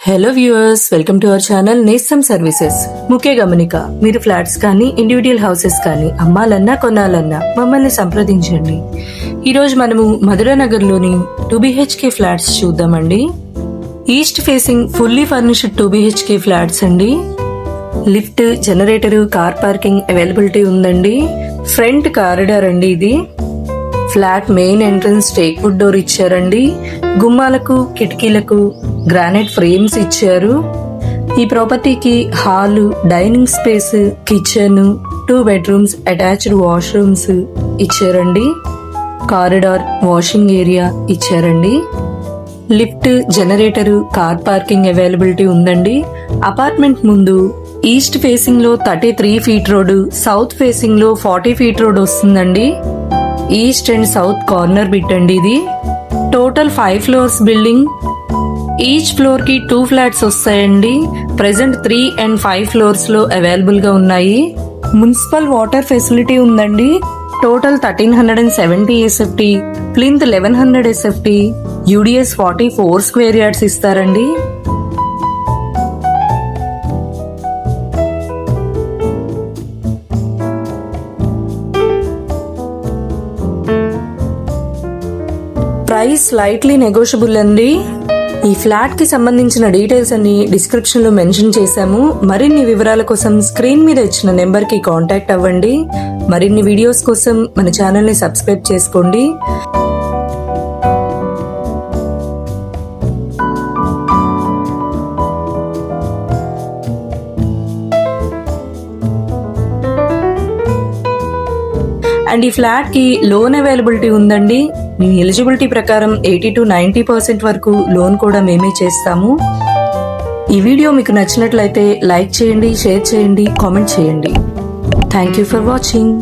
Hello viewers, welcome to our channel నేస్తం services. ముఖ్య గమనిక, మీరు ఫ్లాట్స్ కానీ ఇండివిజువల్ హౌసెస్ కానీ అమ్మాలన్నా కొనాలన్నా మమ్మల్ని సంప్రదించండి. ఈరోజు మనము మధురానగర్ లోని 2BHK ఫ్లాట్స్ చూద్దామండి. East facing fully furnished 2BHK flats అండి. Lift, generator, car parking availability ఉందండి. ఫ్రంట్ కారిడార్ అండి ఇది. Flat main entrance teak wood door ఇచ్చారండి. గుమ్మాలకు కిటికీలకు గ్రానైట్ ఫ్రేమ్స్ ఇచ్చారు. ఈ ప్రాపర్టీకి hall, dining space, kitchen, 2 bedrooms, attached washrooms ఇచ్చారండి. కారిడార్, వాషింగ్ ఏరియా ఇచ్చారండి. Lift, generator, car parking availability ఉందండి. అపార్ట్మెంట్ ముందు ఈస్ట్ ఫేసింగ్ లో 33 ఫీట్ రోడ్, సౌత్ ఫేసింగ్ లో 40 ఫీట్ రోడ్ వస్తుందండి. East and south corner bit అండి ఇది. Total 5 floors building. Each floor కి 2 ఫ్లాట్స్ వస్తాయండి. ప్రెసెంట్ 3 and 5 ఫ్లోర్స్ లో అవైలబుల్ గా ఉన్నాయి. మున్సిపల్ వాటర్ ఫెసిలిటీ ఉందండి. Total 1370 SFT, plinth 1100 SFT, UDS 44 square yards ఇస్తారండి. ప్రైస్ స్లైట్లీ నెగోషియబుల్ అండి. ఈ ఫ్లాట్ కి సంబంధించిన డీటెయిల్స్ అన్ని డిస్క్రిప్షన్ లో మెన్షన్ చేశాము. మరిన్ని వివరాల కోసం స్క్రీన్ మీద ఇచ్చిన నెంబర్ కి కాంటాక్ట్ అవ్వండి. మరిన్ని వీడియోస్ కోసం మన ఛానల్ ని సబ్స్క్రైబ్ చేసుకోండి. అండ్ ఈ ఫ్లాట్ కి లోన్ అవైలబిలిటీ ఉందండి. మీ ఎలిజిబిలిటీ ప్రకారం 80 to 90% వరకు లోన్ కూడా మేమే చేస్తాము. ఈ వీడియో మీకు నచ్చినట్లయితే లైక్ చేయండి, షేర్ చేయండి, కామెంట్ చేయండి. Thank you for watching.